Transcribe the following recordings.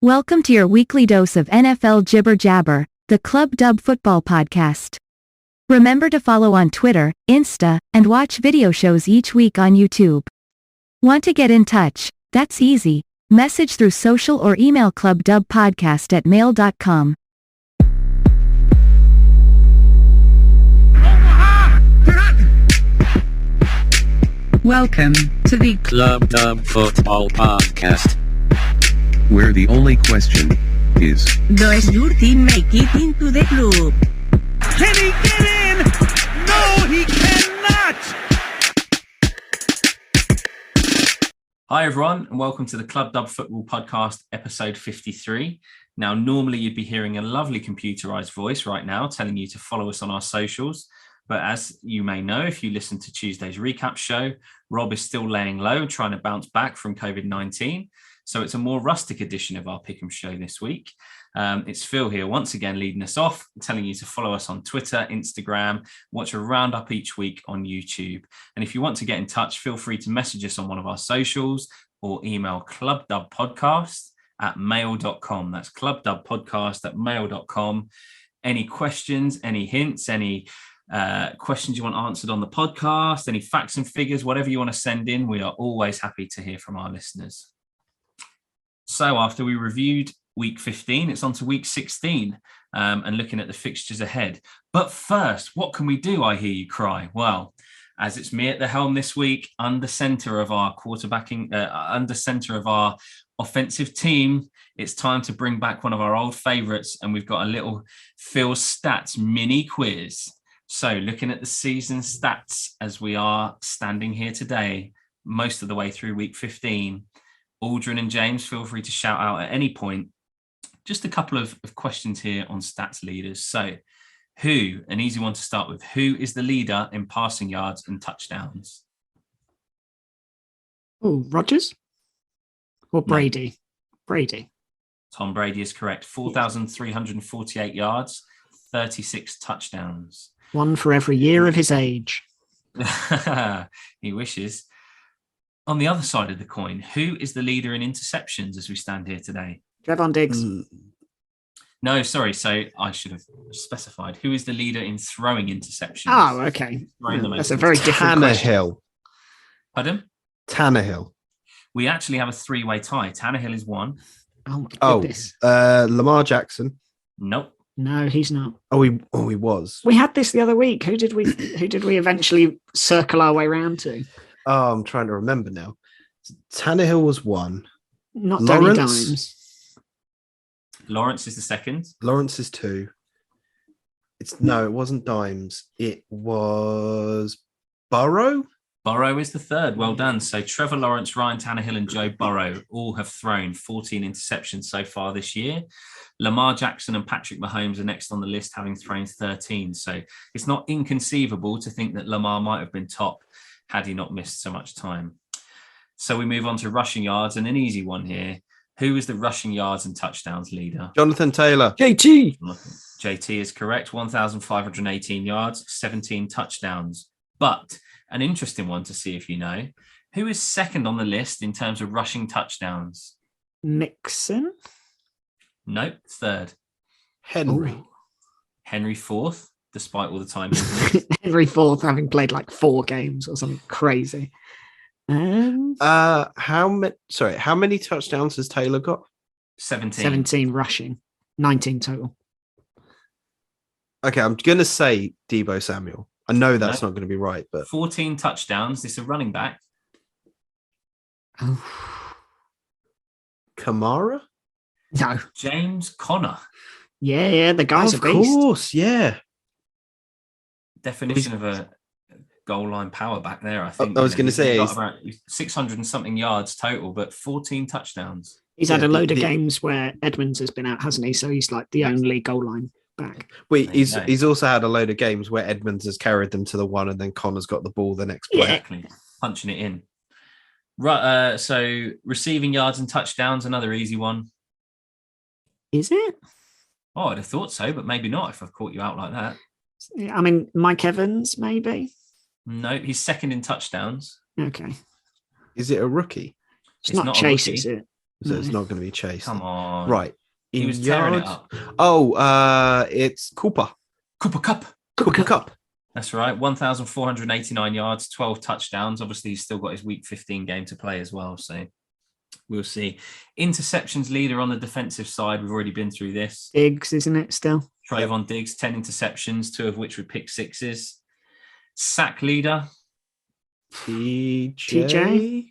Welcome to your weekly dose of NFL Jibber Jabber, the Club Dub Football Podcast. Remember to follow on Twitter, Insta, and watch video shows each week on YouTube. Want to get in touch? That's easy. Message through social or email clubdubpodcast@mail.com. Welcome to the Club Dub Football Podcast, where the only question is, does your team make it into the club? Can he get in? No, he cannot! Hi everyone, and welcome to the Club Dub Football Podcast, episode 53. Now, normally you'd be hearing a lovely computerized voice right now telling you to follow us on our socials. But as you may know, if you listen to Tuesday's recap show, Rob is still laying low, trying to bounce back from COVID-19. So it's a more rustic edition of our Pick'em show this week. It's Phil here once again leading us off, telling you to follow us on Twitter, Instagram, watch a roundup each week on YouTube. And if you want to get in touch, feel free to message us on one of our socials or email clubdubpodcast@mail.com. That's clubdubpodcast@mail.com. Any questions, any hints, any questions you want answered on the podcast, any facts and figures, whatever you want to send in, we are always happy to hear from our listeners. So after we reviewed week 15, it's on to week 16 and looking at the fixtures ahead. But first, what can we do, I hear you cry? Well, as it's me at the helm this week, under center of our offensive team, it's time to bring back one of our old favorites, and we've got a little Phil Stats mini quiz. So looking at the season stats as we are standing here today, most of the way through week 15, Aldrin and James, feel free to shout out at any point. Just a couple of questions here on stats leaders. So an easy one to start with, who is the leader in passing yards and touchdowns? Oh, Rodgers? Or Brady? No. Brady. Tom Brady is correct. 4,348 yards, 36 touchdowns. One for every year of his age. He wishes. On the other side of the coin, who is the leader in interceptions as we stand here today? Trevor Diggs. No, sorry. So I should have specified. Who is the leader in throwing interceptions? Oh, okay. That's a very different Tannehill. Pardon? Tannehill. We actually have a three-way tie. Tannehill is one. Oh, my goodness. Lamar Jackson. Nope. No, he's not. He was. We had this the other week. Who did we eventually circle our way round to? Oh, I'm trying to remember now. Tannehill was one. Not Danny Dimes. Lawrence is the second. Lawrence is two. It wasn't Dimes. It was Burrow. Burrow is the third. Well done. So Trevor Lawrence, Ryan Tannehill, and Joe Burrow all have thrown 14 interceptions so far this year. Lamar Jackson and Patrick Mahomes are next on the list, having thrown 13. So it's not inconceivable to think that Lamar might have been top had he not missed so much time. So we move on to rushing yards, and an easy one here. Who is the rushing yards and touchdowns leader? Jonathan Taylor. JT. JT is correct. 1,518 yards, 17 touchdowns. But an interesting one to see if you know. Who is second on the list in terms of rushing touchdowns? Mixon? Nope, third. Henry. Ooh. Henry fourth, despite all the time. Henry fourth, having played like 4 games or something crazy. How many touchdowns has Taylor got? 17. 17 rushing, 19 total. Okay, I'm gonna say Deebo Samuel. I know that's not going to be right, but 14 touchdowns. This is a running back. Oh. Kamara? No. James Conner. Yeah, the guy's a beast. Of course, yeah. Definition of a goal line power back there, I think. I was going to say he's got about 600 and something yards total, but 14 touchdowns. He's had a load of games where Edmonds has been out, hasn't he? So he's like the only goal line back. Wait, he's also had a load of games where Edmonds has carried them to the one, and then Connor's got the ball the next play. Exactly, punching it in. Right. So receiving yards and touchdowns, another easy one. Is it? Oh, I'd have thought so, but maybe not if I've caught you out like that. I mean, Mike Evans, maybe. No, he's second in touchdowns. Okay. Is it a rookie? It's not Chase, is it? So it's not going to be Chase. Come on. Right. He In was tearing it yards. up. It's Cooper. Cooper Cup. Cooper Cup. That's right. 1,489 yards, 12 touchdowns. Obviously, he's still got his week 15 game to play as well. So we'll see. Interceptions leader on the defensive side. We've already been through this. Diggs, isn't it still? Trayvon Diggs, 10 interceptions, 2 of which were pick sixes. Sack leader. TJ?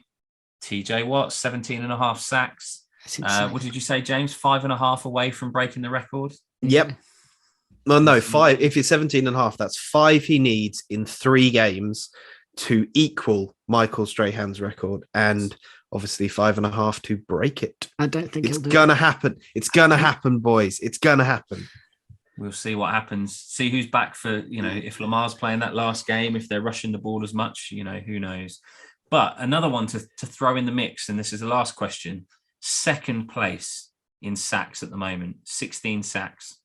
TJ Watt, 17 and a half sacks. What did you say, James? 5.5 away from breaking the record? Yep. Well, no, 5. If you're 17 and a half, that's 5 he needs in 3 games to equal Michael Strahan's record, and obviously 5.5 to break it. I don't think it's gonna happen. It's gonna happen, boys. It's gonna happen. We'll see what happens. See who's back for, if Lamar's playing that last game, if they're rushing the ball as much, who knows. But another one to throw in the mix, and this is the last question. Second place in sacks at the moment, 16 sacks.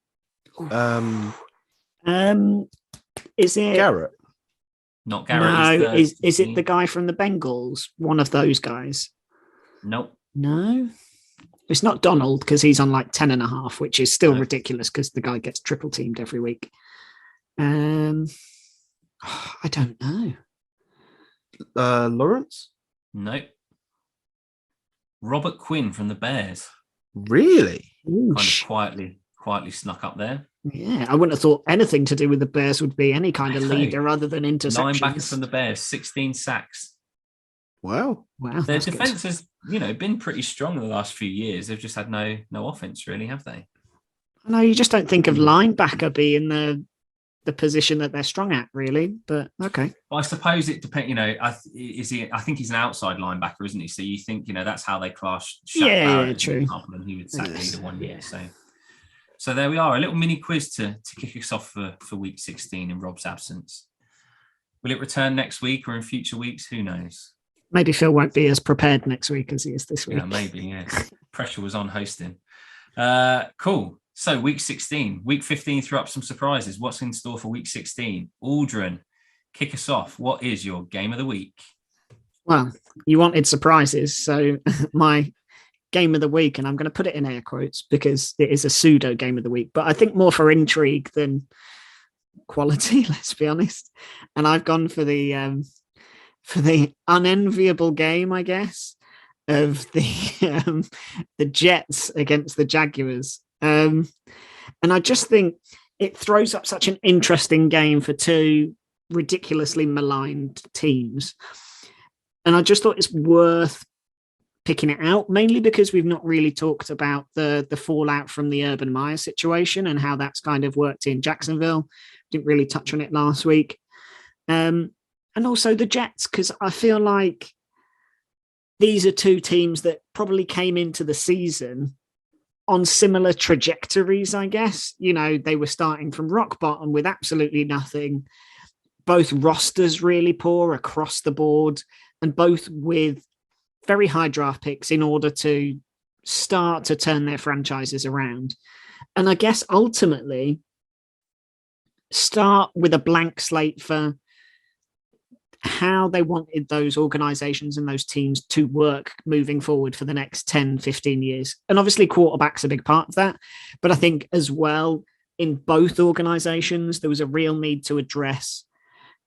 Is it Garrett? Not Garrett. No, is it the guy from the Bengals? One of those guys? Nope. No. It's not Donald, because he's on like 10.5, which is still ridiculous because the guy gets triple teamed every week. I don't know. Lawrence? Nope. Robert Quinn from the Bears. Really? Kind of quietly snuck up there. Yeah, I wouldn't have thought anything to do with the Bears would be any kind of leader other than interceptions. Linebacker from the Bears, 16 sacks. Wow. Their defense has, been pretty strong in the last few years. They've just had no offense, really, have they? No, you just don't think of linebacker being the position that they're strong at, really. But okay. Well, I suppose it depends. I think he's an outside linebacker, isn't he? So you think that's how they class. Yeah, true. And he would sack leader 1 year. So there we are. A little mini quiz to kick us off for week 16 in Rob's absence. Will it return next week or in future weeks? Who knows? Maybe Phil won't be as prepared next week as he is this week. Yeah, maybe. Yeah, pressure was on hosting. Cool. So week 16, week 15 threw up some surprises. What's in store for week 16? Aldrin, kick us off. What is your game of the week? Well, you wanted surprises. So my game of the week, and I'm going to put it in air quotes because it is a pseudo game of the week, but I think more for intrigue than quality, let's be honest. And I've gone for the unenviable game, I guess, of the Jets against the Jaguars. And I just think it throws up such an interesting game for 2 ridiculously maligned teams. And I just thought it's worth picking it out, mainly because we've not really talked about the fallout from the Urban Meyer situation and how that's kind of worked in Jacksonville. Didn't really touch on it last week. And also the Jets, because I feel like these are 2 teams that probably came into the season on similar trajectories, I guess. They were starting from rock bottom with absolutely nothing. Both rosters really poor across the board, and both with very high draft picks in order to start to turn their franchises around. And I guess ultimately start with a blank slate for how they wanted those organizations and those teams to work moving forward for the next 10, 15 years. And obviously quarterback's a big part of that. But I think as well, in both organizations, there was a real need to address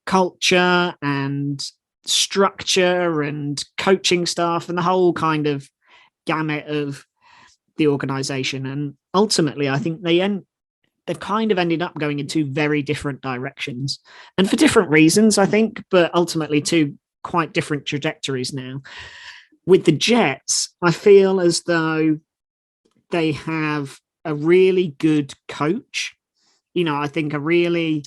culture and structure and coaching staff and the whole kind of gamut of the organization. And ultimately, I think they've kind of ended up going in 2 very different directions, and for different reasons, I think, but ultimately 2 quite different trajectories now. With the Jets, I feel as though they have a really good coach. I think a really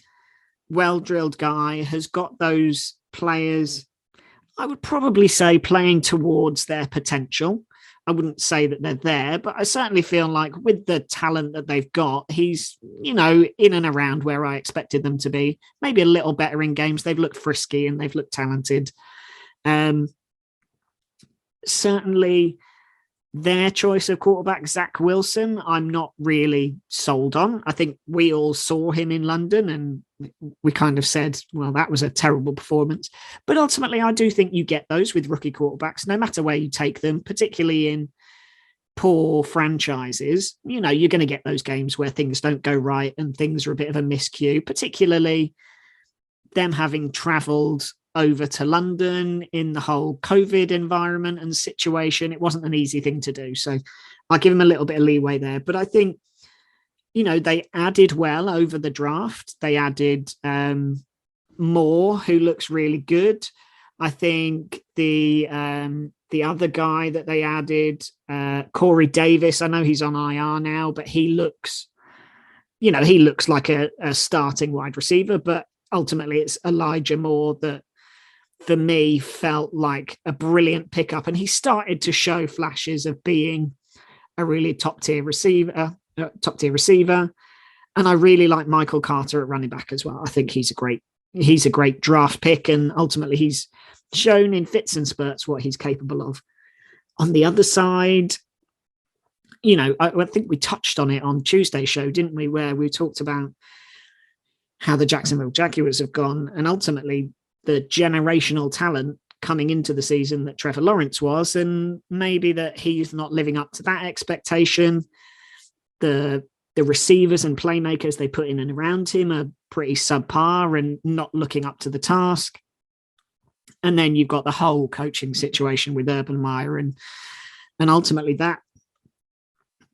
well-drilled guy has got those players, I would probably say, playing towards their potential. I wouldn't say that they're there, but I certainly feel like with the talent that they've got, he's, in and around where I expected them to be. Maybe a little better in games. They've looked frisky and they've looked talented. Certainly their choice of quarterback, Zach Wilson, I'm not really sold on. I think we all saw him in London and we kind of said, well, that was a terrible performance. But ultimately, I do think you get those with rookie quarterbacks, no matter where you take them, particularly in poor franchises, you're going to get those games where things don't go right and things are a bit of a miscue, particularly them having travelled over to London in the whole COVID environment and situation. It wasn't an easy thing to do. So I give them a little bit of leeway there. But I think, they added well over the draft. They added Moore, who looks really good. I think the other guy that they added, Corey Davis, I know he's on IR now, but he looks like a starting wide receiver. But ultimately, it's Elijah Moore that, for me, felt like a brilliant pickup. And he started to show flashes of being a really top tier receiver. And I really like Michael Carter at running back as well. I think he's a great draft pick. And ultimately, he's shown in fits and spurts what he's capable of. On the other side, I think we touched on it on Tuesday's show, didn't we? Where we talked about how the Jacksonville Jaguars have gone, and ultimately the generational talent coming into the season that Trevor Lawrence was, and maybe that he's not living up to that expectation. The receivers and playmakers they put in and around him are pretty subpar and not looking up to the task. And then you've got the whole coaching situation with Urban Meyer, and ultimately that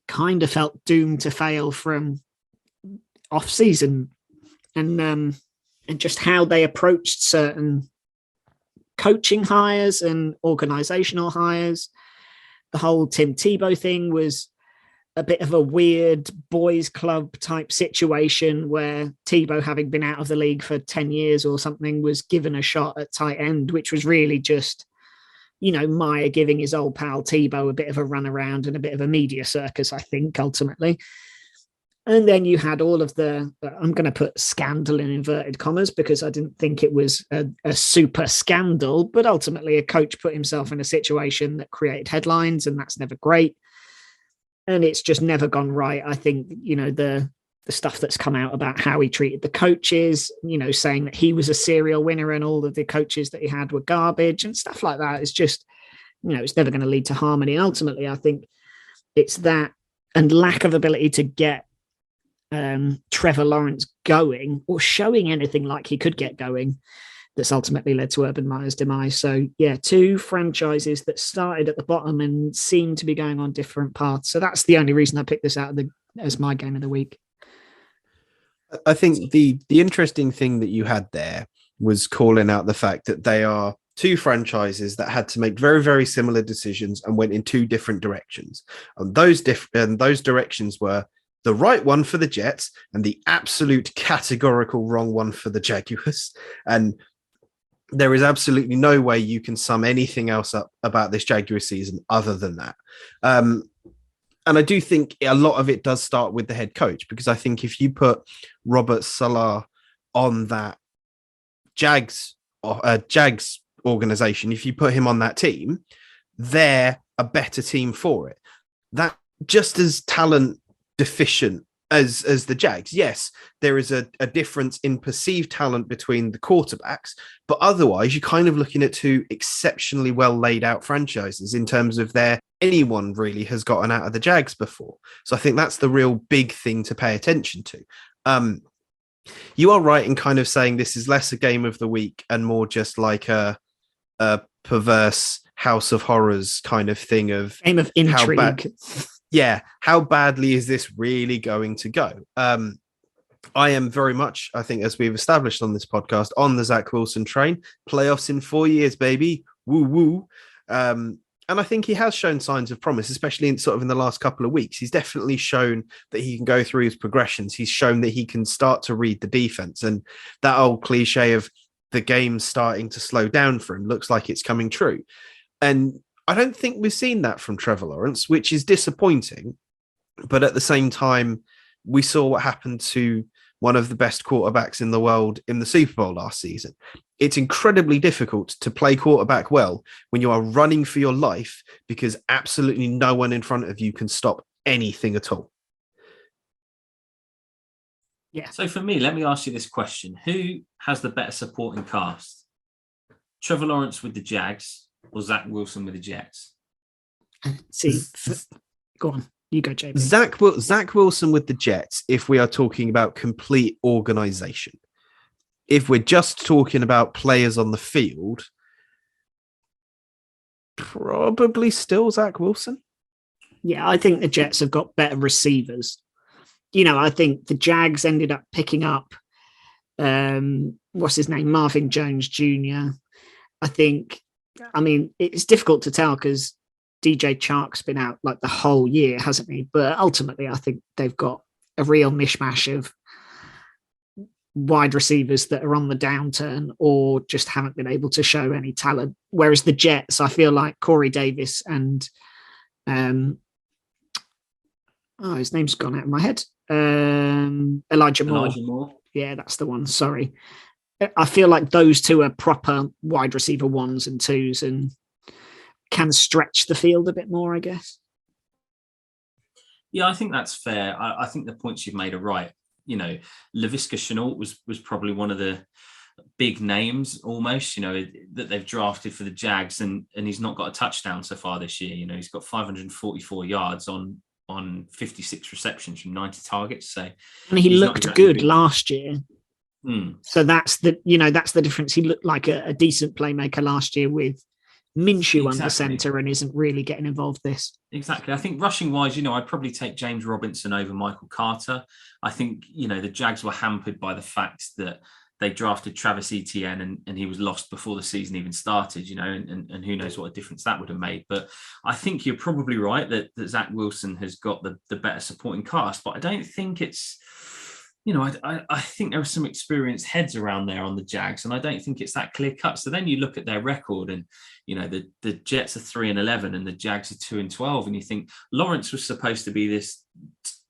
kind of felt doomed to fail from off season, and just how they approached certain coaching hires and organizational hires. The whole Tim Tebow thing was a bit of a weird boys club type situation where Tebow, having been out of the league for 10 years or something, was given a shot at tight end, which was really just, Meyer giving his old pal Tebow a bit of a run around and a bit of a media circus, I think, ultimately. And then you had all of the, I'm going to put scandal in inverted commas because I didn't think it was a super scandal, but ultimately a coach put himself in a situation that created headlines, and that's never great. And it's just never gone right. I think, the stuff that's come out about how he treated the coaches, saying that he was a serial winner and all of the coaches that he had were garbage and stuff like that. It's just, it's never going to lead to harmony. And ultimately, I think it's that and lack of ability to get Trevor Lawrence going or showing anything like he could get going that's ultimately led to Urban Meyer's demise. So yeah, two franchises that started at the bottom and seem to be going on different paths. So that's the only reason I picked this out as my game of the week. I think the interesting thing that you had there was calling out the fact that they are two franchises that had to make very, very similar decisions and went in two different directions. And those directions were the right one for the Jets and the absolute categorical wrong one for the Jaguars. And there is absolutely no way you can sum anything else up about this Jaguar season other than that. And I do think a lot of it does start with the head coach, because I think if you put Robert Saleh on that Jags organization, if you put him on that team, they're a better team for it. That just as talent deficient as the Jags. Yes, there is a difference in perceived talent between the quarterbacks, but otherwise you're kind of looking at two exceptionally well laid out franchises in terms of anyone really has gotten out of the Jags before. So I think that's the real big thing to pay attention to. You are right in kind of saying this is less a game of the week and more just like a perverse House of Horrors kind of thing of game of intrigue. How badly is this really going to go? I am very much, I think, as we've established on this podcast, on the Zach Wilson train. Playoffs in 4 years, baby. Woo woo. And I think he has shown signs of promise, especially in the last couple of weeks. He's definitely shown that he can go through his progressions. He's shown that he can start to read the defense. And that old cliche of the game starting to slow down for him looks like it's coming true. And I don't think we've seen that from Trevor Lawrence, which is disappointing. But at the same time, we saw what happened to one of the best quarterbacks in the world in the Super Bowl last season. It's incredibly difficult to play quarterback well when you are running for your life because absolutely no one in front of you can stop anything at all. Yeah. So for me, let me ask you this question. Who has the better supporting cast? Trevor Lawrence with the Jags or Zach Wilson with the Jets? See, Go on, you go, JP. Zach Wilson with the Jets, if we are talking about complete organization. If we're just talking about players on the field, probably still Zach Wilson. Yeah, I think the Jets have got better receivers. I think the Jags ended up picking up, what's his name? Marvin Jones Jr. It's difficult to tell because DJ Chark's been out like the whole year, hasn't he? But ultimately, I think they've got a real mishmash of wide receivers that are on the downturn or just haven't been able to show any talent. Whereas the Jets, I feel like Corey Davis and his name's gone out of my head. Elijah Moore. Yeah, that's the one. Sorry. I feel like those two are proper wide receiver 1s and 2s and can stretch the field a bit more, I guess. Yeah, I think that's fair. I think the points you've made are right. Laviska Shenault was probably one of the big names almost, that they've drafted for the Jags, and he's not got a touchdown so far this year. He's got 544 yards on 56 receptions from 90 targets. So, and he looked good last year. So that's the difference. He looked like a decent playmaker last year with Minshew under center and isn't really getting involved this. Exactly. I think rushing wise, I'd probably take James Robinson over Michael Carter. I think, the Jags were hampered by the fact that they drafted Travis Etienne and he was lost before the season even started, and who knows what a difference that would have made. But I think you're probably right that Zach Wilson has got the better supporting cast, but I don't think it's, I think there are some experienced heads around there on the Jags, and I don't think it's that clear cut. So then you look at their record, and the Jets are 3-11, and the Jags are 2-12, and you think Lawrence was supposed to be this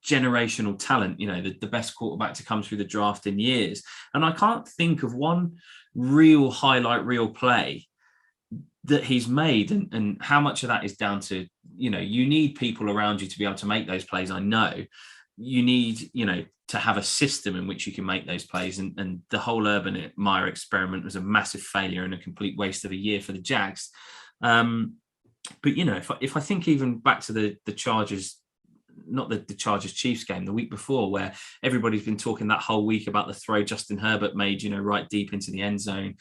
generational talent, the best quarterback to come through the draft in years, and I can't think of one real highlight reel play that he's made, and how much of that is down to you need people around you to be able to make those plays. I know you need to have a system in which you can make those plays. And the whole Urban Meyer experiment was a massive failure and a complete waste of a year for the Jags. But, if I think even back to the Chargers, not the Chargers Chiefs game, the week before, where everybody's been talking that whole week about the throw Justin Herbert made, right deep into the end zone.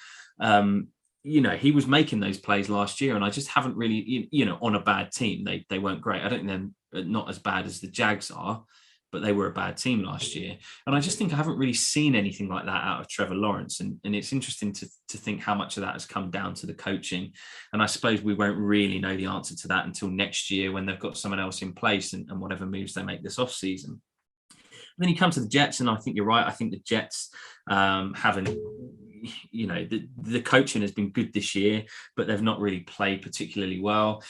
He was making those plays last year, and I just haven't really, on a bad team, they weren't great. I don't think they're not as bad as the Jags are, but they were a bad team last year. And I just think I haven't really seen anything like that out of Trevor Lawrence. And it's interesting to think how much of that has come down to the coaching. And I suppose we won't really know the answer to that until next year when they've got someone else in place and whatever moves they make this offseason. Then you come to the Jets, and I think you're right. I think the Jets haven't, the coaching has been good this year, but they've not really played particularly well.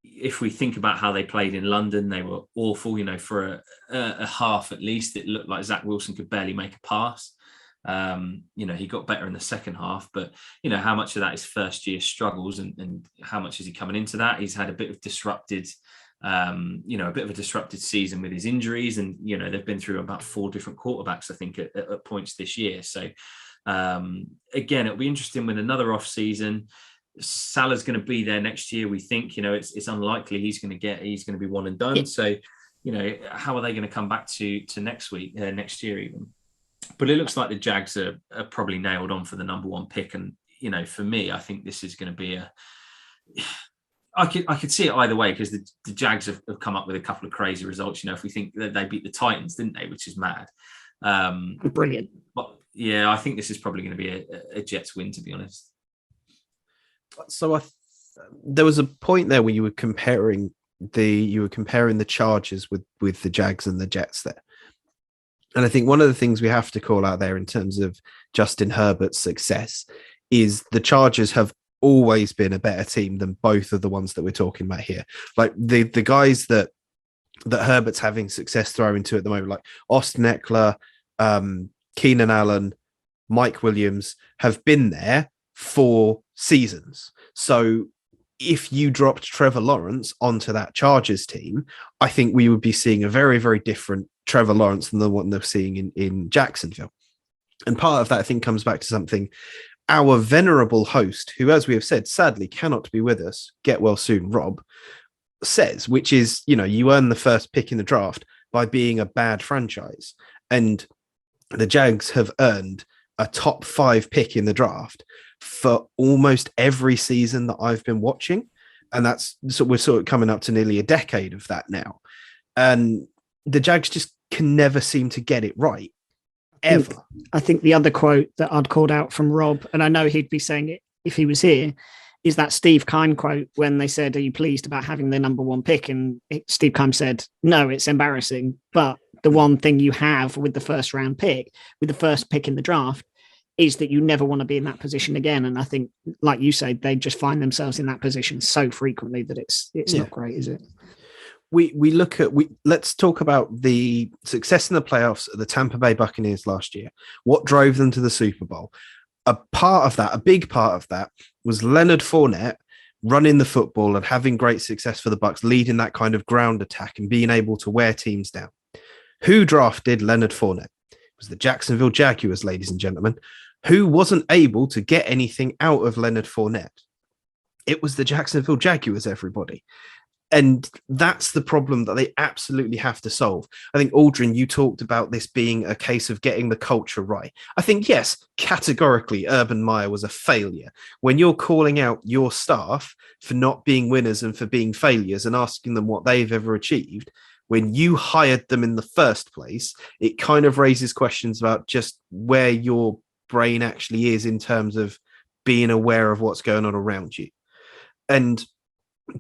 If we think about how they played in London, they were awful. For a half at least, it looked like Zach Wilson could barely make a pass. He got better in the second half, but how much of that is first year struggles and how much is he coming into that? He's had a bit of disrupted, a bit of a disrupted season with his injuries, and they've been through about 4 different quarterbacks, I think, at points this year. So again, it'll be interesting with another off season. Salah's going to be there next year. We think, it's unlikely he's going to be one and done. So, how are they going to come back to next year even? But it looks like the Jags are probably nailed on for the number 1 pick. And, for me, I think this is going to be I could see it either way, because the Jags have come up with a couple of crazy results. If we think that they beat the Titans, didn't they? Which is mad. Brilliant. But yeah, I think this is probably going to be a Jets win, to be honest. So there was a point there where you were comparing the Chargers with the Jags and the Jets there. And I think one of the things we have to call out there in terms of Justin Herbert's success is the Chargers have always been a better team than both of the ones that we're talking about here. Like the guys that Herbert's having success throwing to at the moment, like Austin Eckler, Keenan Allen, Mike Williams, have been there for seasons. So if you dropped Trevor Lawrence onto that Chargers team, I think we would be seeing a very, very different Trevor Lawrence than the one they're seeing in Jacksonville. And part of that, I think, comes back to something our venerable host, who, as we have said, sadly cannot be with us, get well soon, Rob, says, which is, you earn the first pick in the draft by being a bad franchise. And the Jags have earned a top 5 pick in the draft for almost every season that I've been watching. And we're sort of coming up to nearly a decade of that now. And the Jags just can never seem to get it right. Ever. I think the other quote that I'd called out from Rob, and I know he'd be saying it if he was here, is that Steve Keim quote when they said, "Are you pleased about having the number 1 pick?" And Steve Keim said, "No, it's embarrassing. But the one thing you have with the first round pick, with the first pick in the draft, is that you never want to be in that position again." And I think, like you said, they just find themselves in that position so frequently that it's not great, is it? Let's talk about the success in the playoffs of the Tampa Bay Buccaneers last year. What drove them to the Super Bowl? A big part of that was Leonard Fournette running the football and having great success for the Bucs, leading that kind of ground attack and being able to wear teams down. Who drafted Leonard Fournette? It was the Jacksonville Jaguars, ladies and gentlemen. Who wasn't able to get anything out of Leonard Fournette? It was the Jacksonville Jaguars, everybody. And that's the problem that they absolutely have to solve. I think, Aldrin, you talked about this being a case of getting the culture right. I think, yes, categorically, Urban Meyer was a failure. When you're calling out your staff for not being winners and for being failures and asking them what they've ever achieved, when you hired them in the first place, it kind of raises questions about just where your brain actually is in terms of being aware of what's going on around you. And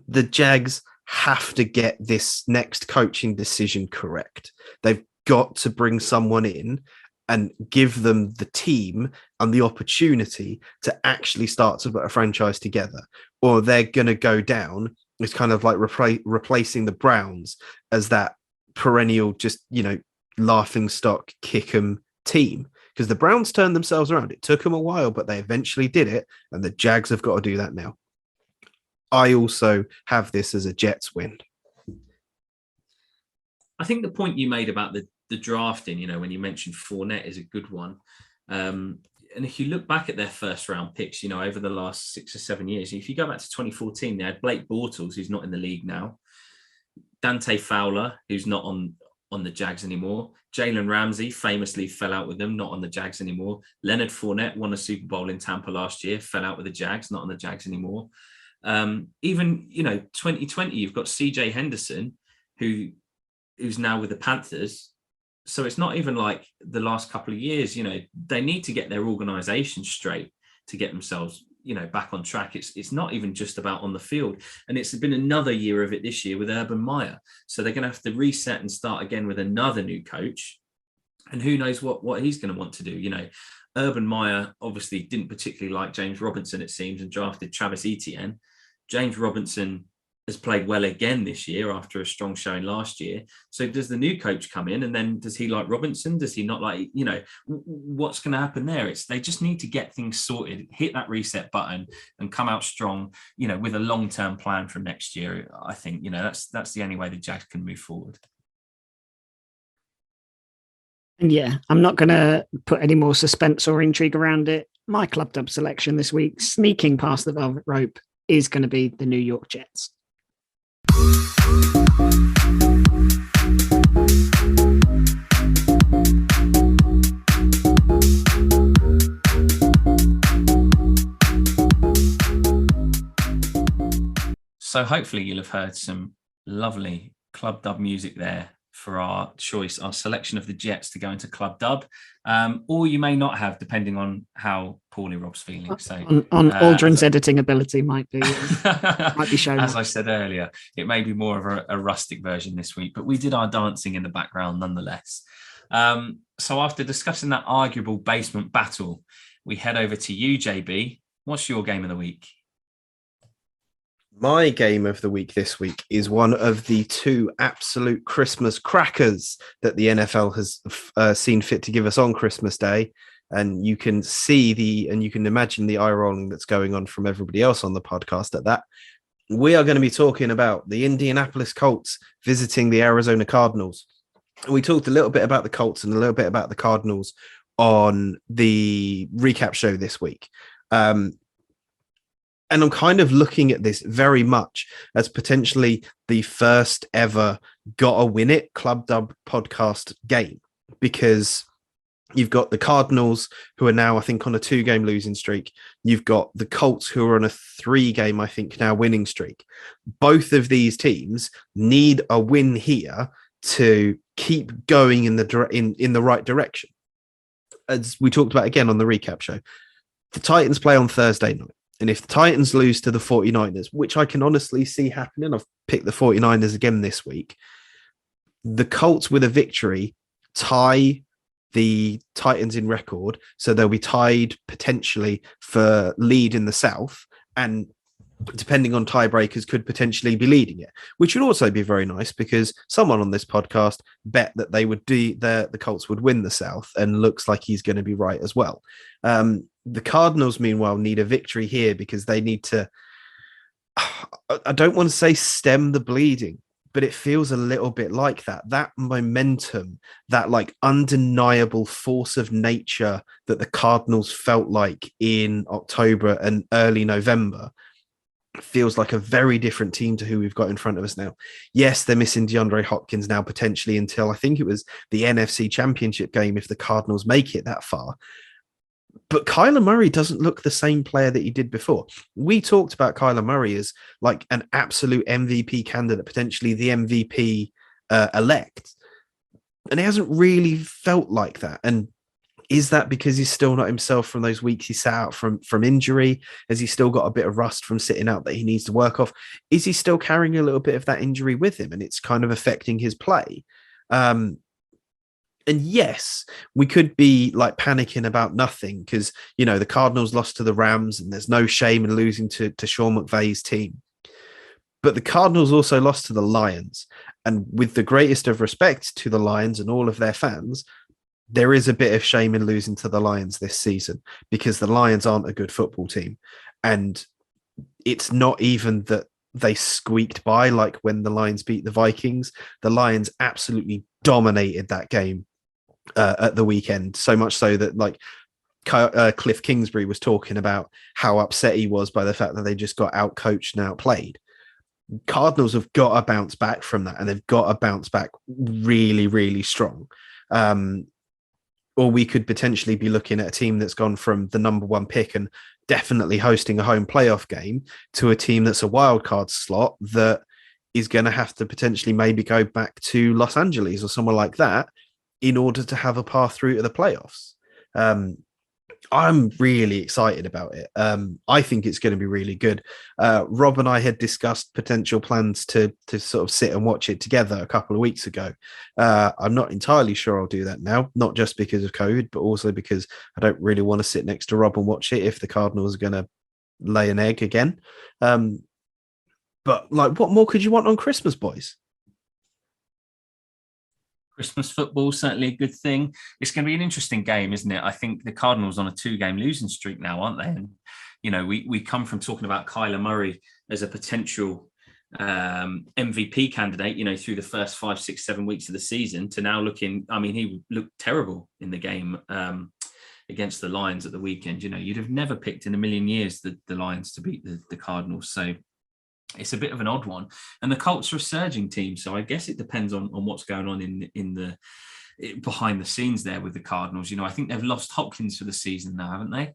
the Jags have to get this next coaching decision correct. They've got to bring someone in and give them the team and the opportunity to actually start to put a franchise together, or they're going to go down. It's kind of like replacing the Browns as that perennial, just, laughing stock, kick 'em team. Because the Browns turned themselves around. It took them a while, but they eventually did it. And the Jags have got to do that now. I also have this as a Jets win. I think the point you made about the drafting, when you mentioned Fournette, is a good one. And if you look back at their first round picks, over the last 6 or 7 years, if you go back to 2014, they had Blake Bortles, who's not in the league now, Dante Fowler, who's not on the Jags anymore, Jalen Ramsey famously fell out with them, not on the Jags anymore. Leonard Fournette won a Super Bowl in Tampa last year, fell out with the Jags, not on the Jags anymore. Even 2020, you've got CJ Henderson, who's now with the Panthers. So it's not even like the last couple of years. They need to get their organization straight to get themselves back on track. It's not even just about on the field, and it's been another year of it this year with Urban Meyer. So they're going to have to reset and start again with another new coach, and who knows what he's going to want to do. Urban Meyer obviously didn't particularly like James Robinson, it seems, and drafted Travis Etienne. James Robinson has played well again this year after a strong showing last year. So does the new coach come in, and then does he like Robinson? Does he not like, what's going to happen there? They just need to get things sorted, hit that reset button and come out strong, with a long-term plan for next year. I think, that's the only way the Jags can move forward. And yeah, I'm not going to put any more suspense or intrigue around it. My club dub selection this week, sneaking past the velvet rope, is going to be the New York Jets. So hopefully you'll have heard some lovely club dub music there for our choice, our selection of the Jets to go into club dub, or you may not have, depending on how poorly Rob's feeling. So on Aldrin's editing ability might be shown. As I said earlier, it may be more of a rustic version this week, but we did our dancing in the background nonetheless. So after discussing that arguable basement battle, we head over to you, JB. What's your game of the week? My game of the week this week is one of the 2 absolute Christmas crackers that the NFL has seen fit to give us on Christmas Day. And you can see and you can imagine the eye rolling that's going on from everybody else on the podcast at that. We are going to be talking about the Indianapolis Colts visiting the Arizona Cardinals. We talked a little bit about the Colts and a little bit about the Cardinals on the recap show this week. And I'm kind of looking at this very much as potentially the first ever Gotta Win It Club Dub podcast game, because you've got the Cardinals, who are now, I think, on a 2-game losing streak. You've got the Colts, who are on a 3-game, I think, now winning streak. Both of these teams need a win here to keep going in the right direction. As we talked about again on the recap show, the Titans play on Thursday night. And if the Titans lose to the 49ers, which I can honestly see happening, I've picked the 49ers again this week, the Colts with a victory tie the Titans in record. So they'll be tied potentially for lead in the South. And depending on tiebreakers, could potentially be leading it, which would also be very nice because someone on this podcast bet that they would do the Colts would win the South, and looks like he's going to be right as well. The Cardinals, meanwhile, need a victory here because they need to, I don't want to say stem the bleeding, but it feels a little bit like that momentum, that like undeniable force of nature that the Cardinals felt like in October and early November feels like a very different team to who we've got in front of us now. Yes, they're missing DeAndre Hopkins now potentially until I think it was the NFC Championship game if the Cardinals make it that far. But Kyler Murray doesn't look the same player that he did before. We talked about Kyler Murray as like an absolute MVP candidate, potentially the MVP elect. And it hasn't really felt like that. And is that because he's still not himself from those weeks he sat out from injury? Has he still got a bit of rust from sitting out that he needs to work off? Is he still carrying a little bit of that injury with him and it's kind of affecting his play? And yes, we could be like panicking about nothing because, you know, the Cardinals lost to the Rams and there's no shame in losing to Sean McVay's team. But the Cardinals also lost to the Lions. And with the greatest of respect to the Lions and all of their fans, there is a bit of shame in losing to the Lions this season because the Lions aren't a good football team. And it's not even that they squeaked by like when the Lions beat the Vikings. The Lions absolutely dominated that game at the weekend, so much so that like Cliff Kingsbury was talking about how upset he was by the fact that they just got outcoached and outplayed. Cardinals have got to bounce back from that, and they've got to bounce back really, really strong. Or we could potentially be looking at a team that's gone from the number 1 pick and definitely hosting a home playoff game to a team that's a wild card slot that is going to have to potentially maybe go back to Los Angeles or somewhere like that in order to have a path through to the playoffs. I'm really excited about it. I think it's going to be really good. Rob and I had discussed potential plans to sort of sit and watch it together a couple of weeks ago. I'm not entirely sure I'll do that now, not just because of COVID, but also because I don't really want to sit next to Rob and watch it if the Cardinals are going to lay an egg again. But like, what more could you want on Christmas, boys? Christmas football, certainly a good thing. It's going to be an interesting game, isn't it? I think the Cardinals on a 2-game losing streak now, aren't they? And, you know, we come from talking about Kyler Murray as a potential MVP candidate, you know, through the first 5, 6, 7 weeks of the season to now looking, I mean, he looked terrible in the game against the Lions at the weekend. You know, you'd have never picked in a million years the Lions to beat the Cardinals. So it's a bit of an odd one. And the Colts are a surging team. So I guess it depends on what's going on in the behind the scenes there with the Cardinals. You know, I think they've lost Hopkins for the season now, haven't they?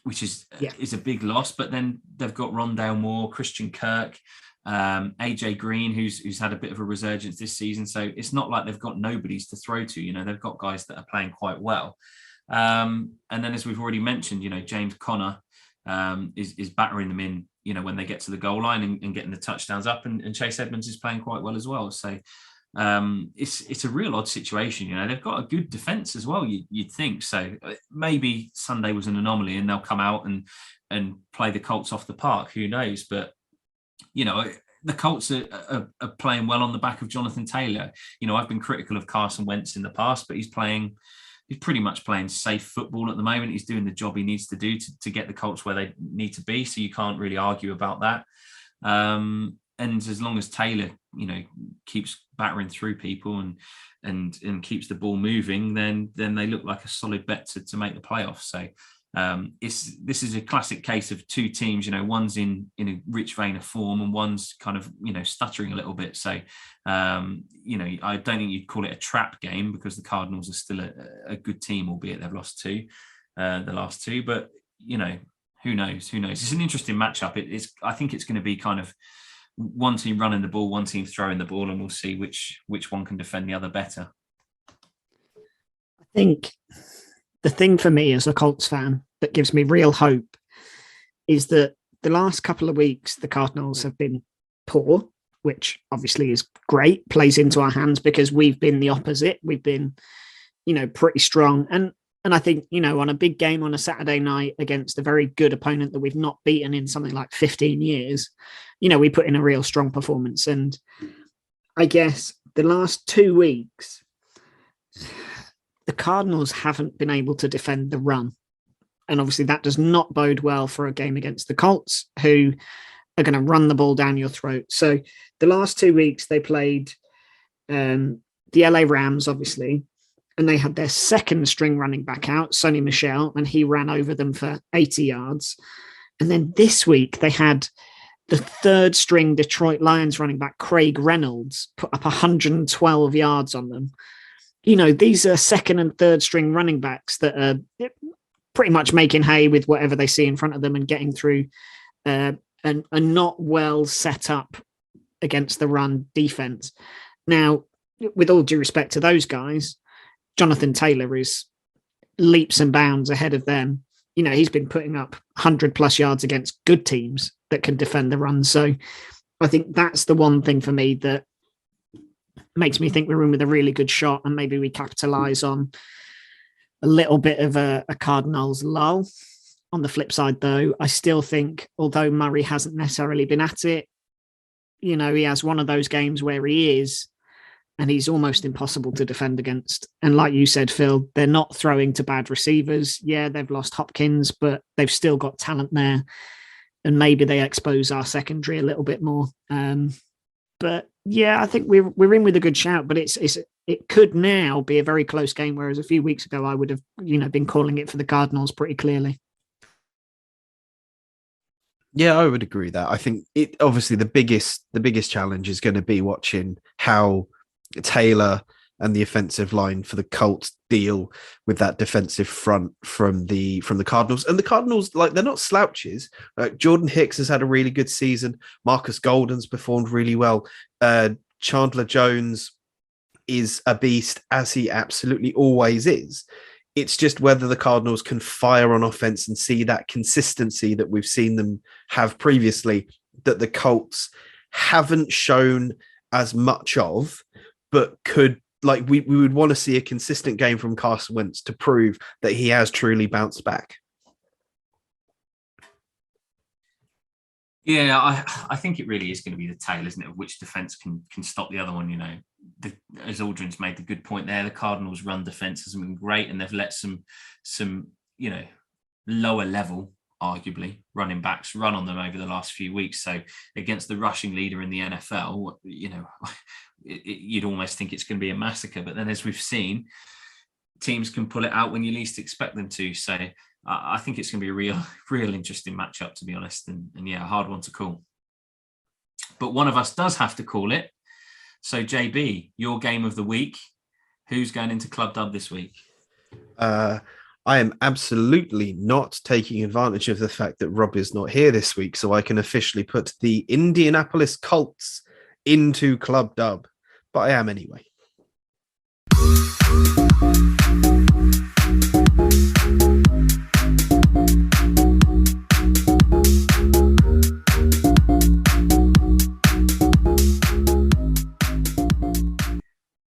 Which is a big loss. But then they've got Rondale Moore, Christian Kirk, AJ Green, who's had a bit of a resurgence this season. So it's not like they've got nobodies to throw to. You know, they've got guys that are playing quite well. And then, as we've already mentioned, you know, James Conner is battering them in, you know, when they get to the goal line and getting the touchdowns up, and Chase Edmonds is playing quite well as well. So it's a real odd situation. You know, they've got a good defense as well, you'd think. So maybe Sunday was an anomaly and they'll come out and play the Colts off the park. Who knows? But, you know, the Colts are playing well on the back of Jonathan Taylor. You know, I've been critical of Carson Wentz in the past, but he's pretty much playing safe football at the moment. He's doing the job he needs to do to get the Colts where they need to be. So you can't really argue about that. And as long as Taylor, you know, keeps battering through people and keeps the ball moving, then they look like a solid bet to make the playoffs. So This is a classic case of two teams. One's in a rich vein of form, and one's kind of stuttering a little bit. So I don't think you'd call it a trap game, because the Cardinals are still a good team, albeit they've lost the last two. But who knows? It's an interesting matchup. I think it's going to be kind of one team running the ball, one team throwing the ball, and we'll see which one can defend the other better. I think the thing for me as a Colts fan that gives me real hope is that the last couple of weeks, the Cardinals have been poor, which obviously is great, plays into our hands because we've been the opposite. We've been, pretty strong. And I think, on a big game on a Saturday night against a very good opponent that we've not beaten in something like 15 years, we put in a real strong performance. And I guess the last 2 weeks, the Cardinals haven't been able to defend the run. And obviously that does not bode well for a game against the Colts, who are going to run the ball down your throat. So the last 2 weeks they played the LA Rams, obviously, and they had their second string running back out, Sonny Michel, and he ran over them for 80 yards. And then this week they had the third string Detroit Lions running back, Craig Reynolds, put up 112 yards on them. These are second and third string running backs that are pretty much making hay with whatever they see in front of them and getting through and are not well set up against the run defense. Now, with all due respect to those guys, Jonathan Taylor is leaps and bounds ahead of them. He's been putting up 100+ yards against good teams that can defend the run. So I think that's the one thing for me that makes me think we're in with a really good shot, and maybe we capitalize on a little bit of a Cardinals lull. On the flip side, though, I still think, although Murray hasn't necessarily been at it, he has one of those games where he is, and he's almost impossible to defend against. And like you said, Phil, they're not throwing to bad receivers. Yeah, they've lost Hopkins, but they've still got talent there. And maybe they expose our secondary a little bit more. But yeah, I think we're in with a good shout, but it could now be a very close game, whereas a few weeks ago I would have been calling it for the Cardinals pretty clearly. Yeah, I would agree with that. I think it obviously the biggest challenge is going to be watching how Taylor and the offensive line for the Colts deal with that defensive front from the Cardinals. And the Cardinals, they're not slouches. Jordan Hicks has had a really good season. Marcus Golden's performed really well. Chandler Jones is a beast, as he absolutely always is. It's just whether the Cardinals can fire on offense and see that consistency that we've seen them have previously, that the Colts haven't shown as much of, but could, we would want to see a consistent game from Carson Wentz to prove that he has truly bounced back. Yeah, I think it really is going to be the tale, isn't it, of which defense can stop the other one. As Aldrin's made the good point there, the Cardinals' run defense hasn't been great, and they've let some lower level, arguably, running backs run on them over the last few weeks. So against the rushing leader in the NFL, you'd almost think it's going to be a massacre. But then, as we've seen, teams can pull it out when you least expect them to. So I think it's going to be a real interesting matchup, to be honest. And yeah, a hard one to call. But one of us does have to call it. So JB, your game of the week. Who's going into Club Dub this week? I am absolutely not taking advantage of the fact that Rob is not here this week, so I can officially put the Indianapolis Colts into Club Dub. But I am anyway.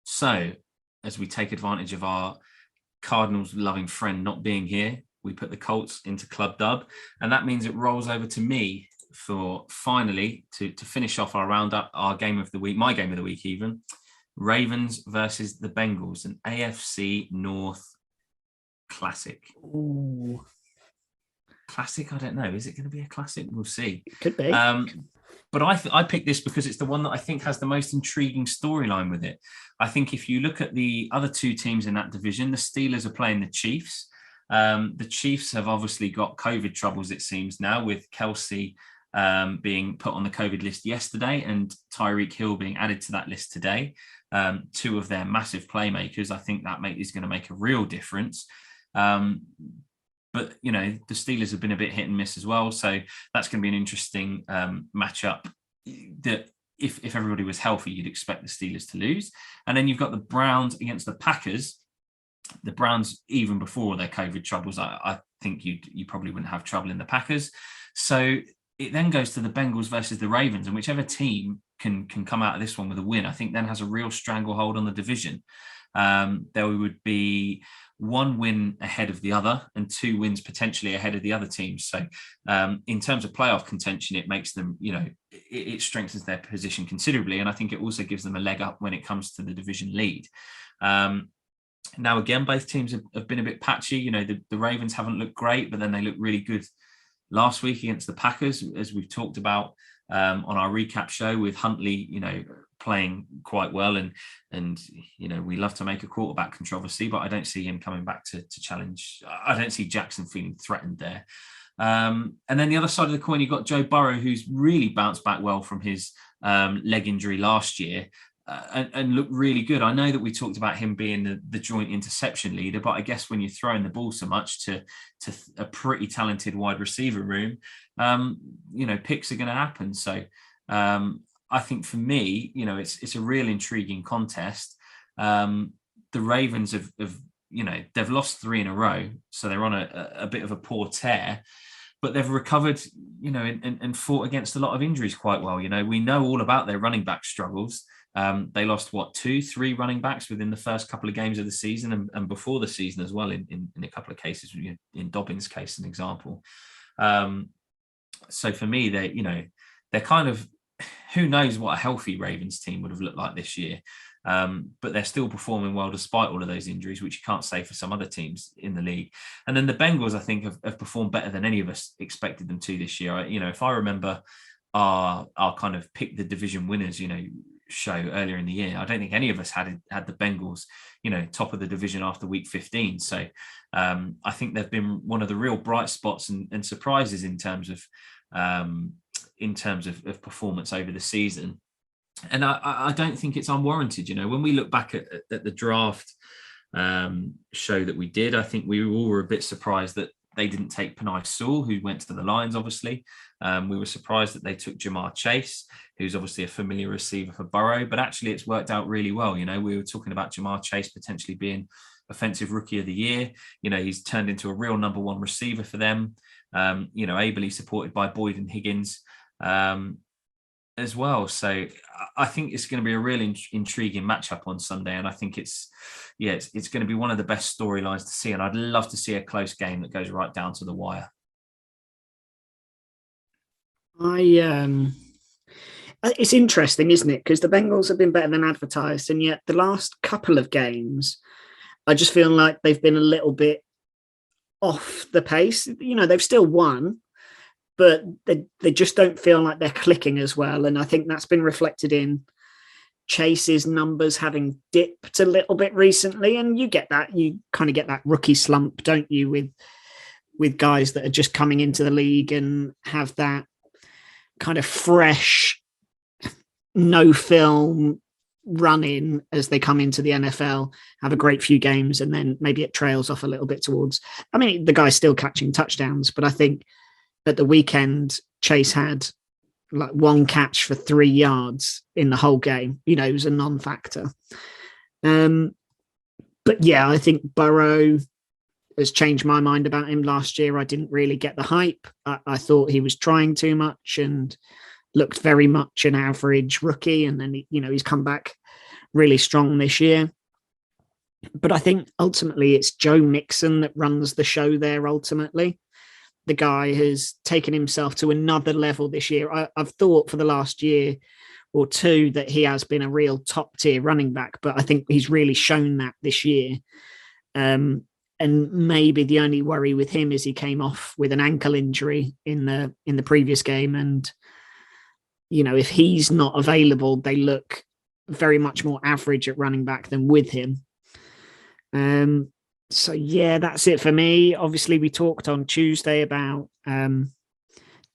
So, as we take advantage of our Cardinals loving friend not being here, we put the Colts into Club Dub, and that means it rolls over to me for finally to finish off our roundup, our game of the week, my game of the week even, Ravens versus the Bengals, an AFC North classic. Ooh. Classic? I don't know. Is it going to be a classic? We'll see. It could be. But I picked this because it's the one that I think has the most intriguing storyline with it. I think if you look at the other two teams in that division, the Steelers are playing the Chiefs. The Chiefs have obviously got COVID troubles, it seems now, with Kelsey being put on the COVID list yesterday and Tyreek Hill being added to that list today. Two of their massive playmakers. I think that is going to make a real difference. But, the Steelers have been a bit hit and miss as well. So that's going to be an interesting matchup that if everybody was healthy, you'd expect the Steelers to lose. And then you've got the Browns against the Packers. The Browns, even before their COVID troubles, I think you probably wouldn't have trouble in the Packers. So it then goes to the Bengals versus the Ravens, and whichever team can come out of this one with a win, I think then has a real stranglehold on the division. There would be one win ahead of the other and two wins potentially ahead of the other teams. So in terms of playoff contention, it makes them, it strengthens their position considerably. And I think it also gives them a leg up when it comes to the division lead. Now, again, both teams have been a bit patchy. The Ravens haven't looked great, but then they looked really good last week against the Packers, as we've talked about on our recap show with Huntley, playing quite well. And we love to make a quarterback controversy, but I don't see him coming back to challenge. I don't see Jackson feeling threatened there. And then the other side of the coin, you've got Joe Burrow, who's really bounced back well from his leg injury last year. And look really good. I know that we talked about him being the joint interception leader, but I guess when you're throwing the ball so much to a pretty talented wide receiver room, picks are going to happen. So I think for me, it's a real intriguing contest. The Ravens have they've lost 3 in a row, so they're on a bit of a poor tear. But they've recovered, and fought against a lot of injuries quite well. We know all about their running back struggles. They lost 2-3 running backs within the first couple of games of the season and before the season as well in a couple of cases, in Dobbins' case, an example. So for me, they're kind of, who knows what a healthy Ravens team would have looked like this year. But they're still performing well despite all of those injuries, which you can't say for some other teams in the league. And then the Bengals, I think, have performed better than any of us expected them to this year. If I remember our kind of pick the division winners, show earlier in the year, I don't think any of us had the Bengals, top of the division after week 15. So I think they've been one of the real bright spots and surprises in terms of performance over the season. And I don't think it's unwarranted. When we look back at the draft show that we did, I think we all were a bit surprised that they didn't take Penei Sewell, who went to the Lions, obviously. We were surprised that they took Jamar Chase, who's obviously a familiar receiver for Burrow, but actually it's worked out really well. We were talking about Jamar Chase potentially being offensive rookie of the year. He's turned into a real number one receiver for them, ably supported by Boyd and Higgins as well. So I think it's going to be a really intriguing matchup on Sunday. And I think it's going to be one of the best storylines to see. And I'd love to see a close game that goes right down to the wire. It's interesting, isn't it? Because the Bengals have been better than advertised. And yet the last couple of games, I just feel like they've been a little bit off the pace. They've still won, but they just don't feel like they're clicking as well. And I think that's been reflected in Chase's numbers having dipped a little bit recently. And you get that, you kind of get that rookie slump, don't you, with guys that are just coming into the league and have that kind of fresh, no film run in as they come into the NFL, have a great few games, and then maybe it trails off a little bit towards, the guy's still catching touchdowns, but I think at the weekend, Chase had like one catch for 3 yards in the whole game. It was a non-factor. But yeah, I think Burrow has changed my mind about him. Last year, I didn't really get the hype. I thought he was trying too much and looked very much an average rookie. And then, he's come back really strong this year. But I think ultimately it's Joe Mixon that runs the show there ultimately. The guy has taken himself to another level this year. I've thought for the last year or two that he has been a real top tier running back, but I think he's really shown that this year. And maybe the only worry with him is he came off with an ankle injury in the previous game. And, if he's not available, they look very much more average at running back than with him. So yeah, that's it for me. Obviously, we talked on Tuesday about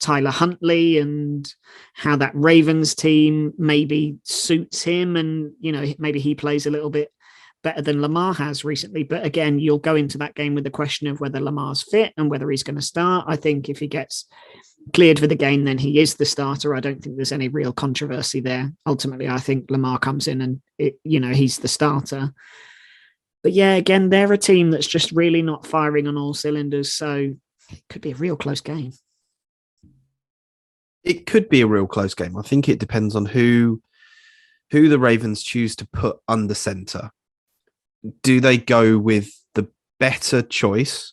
Tyler Huntley and how that Ravens team maybe suits him, and maybe he plays a little bit better than Lamar has recently. But again, you'll go into that game with the question of whether Lamar's fit and whether he's going to start. I think if he gets cleared for the game, then he is the starter. I don't think there's any real controversy there. Ultimately, I think Lamar comes in and he's the starter. But yeah, again, they're a team that's just really not firing on all cylinders. So it could be a real close game. It could be a real close game. I think it depends on who the Ravens choose to put under center. Do they go with the better choice,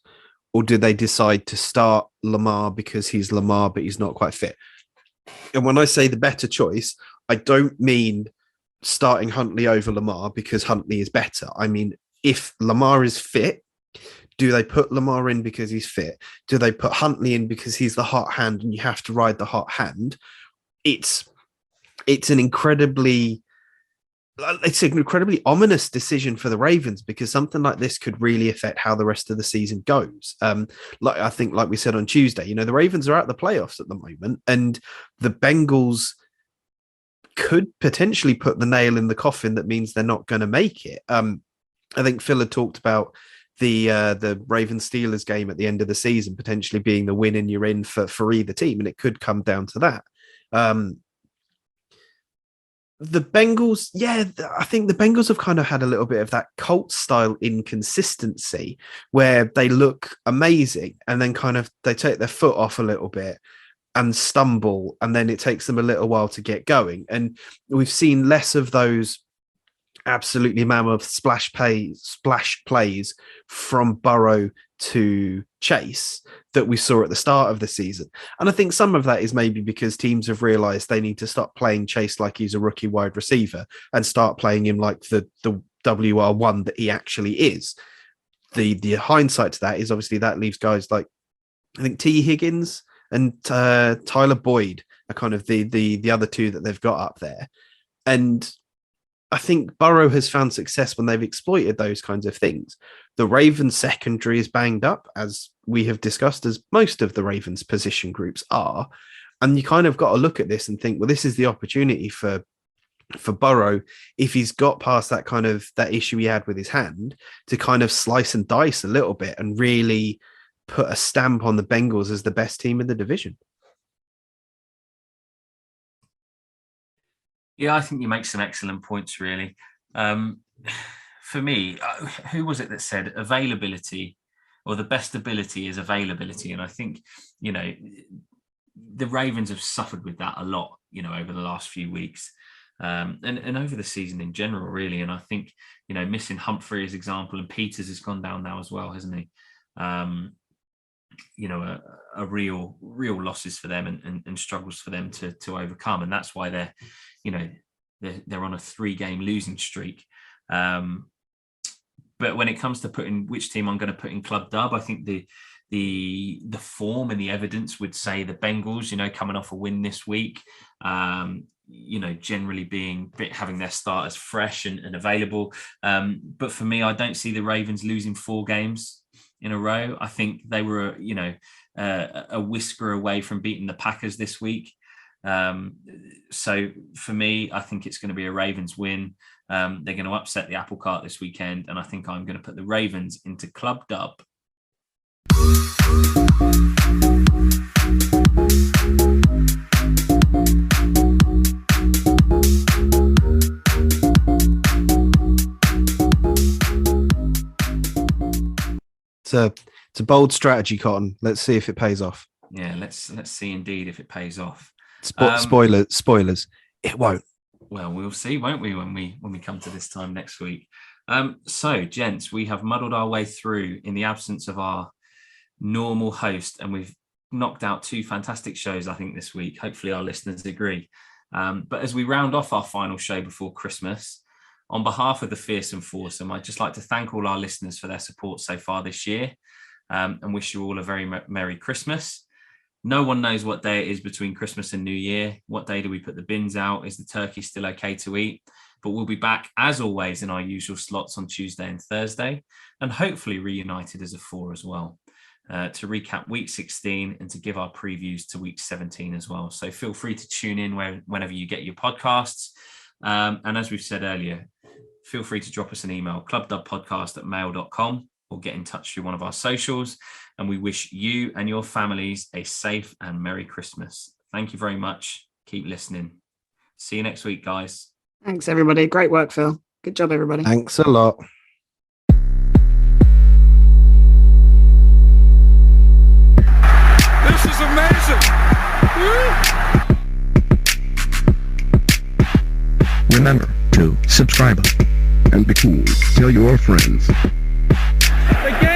or do they decide to start Lamar because he's Lamar, but he's not quite fit? And when I say the better choice, I don't mean starting Huntley over Lamar because Huntley is better. I mean, if Lamar is fit, do they put Lamar in because he's fit? Do they put Huntley in because he's the hot hand and you have to ride the hot hand? It's an incredibly ominous decision for the Ravens, because something like this could really affect how the rest of the season goes. Like we said on Tuesday, the Ravens are out of the playoffs at the moment, and the Bengals could potentially put the nail in the coffin that means they're not going to make it. I think Phil had talked about the Ravens Steelers game at the end of the season potentially being the win and you're in for either team, and it could come down to that. The Bengals, I think the Bengals have kind of had a little bit of that Colts style inconsistency where they look amazing and then kind of they take their foot off a little bit and stumble, and then it takes them a little while to get going. And we've seen less of those absolutely mammoth splash plays from Burrow to Chase that we saw at the start of the season. And I think some of that is maybe because teams have realized they need to stop playing Chase like he's a rookie wide receiver and start playing him like the WR1 that he actually is. The hindsight to that is obviously that leaves guys like, I think T. Higgins and Tyler Boyd are kind of the other two that they've got up there. And I think Burrow has found success when they've exploited those kinds of things. The Ravens secondary is banged up, as we have discussed, as most of the Ravens position groups are. And you kind of got to look at this and think, well, this is the opportunity for Burrow, if he's got past that kind of that issue he had with his hand, to kind of slice and dice a little bit and really put a stamp on the Bengals as the best team in the division. Yeah, I think you make some excellent points, really. For me, who was it that said availability, or the best ability is availability? And I think, the Ravens have suffered with that a lot, over the last few weeks, and over the season in general, really. And I think, missing Humphrey as example, and Peters has gone down now as well, hasn't he? A real losses for them and struggles for them to overcome. And that's why they're on a 3-game losing streak. But when it comes to putting which team I'm going to put in Club Dub, I think the form and the evidence would say the Bengals, coming off a win this week, generally having their starters fresh and available. But for me, I don't see the Ravens losing 4 games in a row. I think they were, a whisker away from beating the Packers this week. So for me, I think it's going to be a Ravens win. They're going to upset the apple cart this weekend, and I think I'm going to put the Ravens into Club Dub. It's a bold strategy, Cotton. Let's see if it pays off. Yeah, let's see indeed if it pays off. Spoilers. It won't. Well, we'll see, won't we, when we come to this time next week. So, gents, we have muddled our way through in the absence of our normal host, and we've knocked out 2 fantastic shows, I think, this week. Hopefully our listeners agree. But as we round off our final show before Christmas, on behalf of the Fearsome Foursome, I'd just like to thank all our listeners for their support so far this year, and wish you all a very Merry Christmas. No one knows what day it is between Christmas and New Year. What day do we put the bins out? Is the turkey still okay to eat? But we'll be back, as always, in our usual slots on Tuesday and Thursday, and hopefully reunited as a 4 as well, to recap week 16 and to give our previews to week 17 as well. So feel free to tune in whenever you get your podcasts. And as we've said earlier, feel free to drop us an email, clubdubpodcast@mail.com, or get in touch through one of our socials. And we wish you and your families a safe and Merry Christmas. Thank you very much. Keep listening. See you next week, guys. Thanks, everybody. Great work, Phil. Good job, everybody. Thanks a lot. This is amazing. Remember to subscribe and be cool. Tell your friends. The game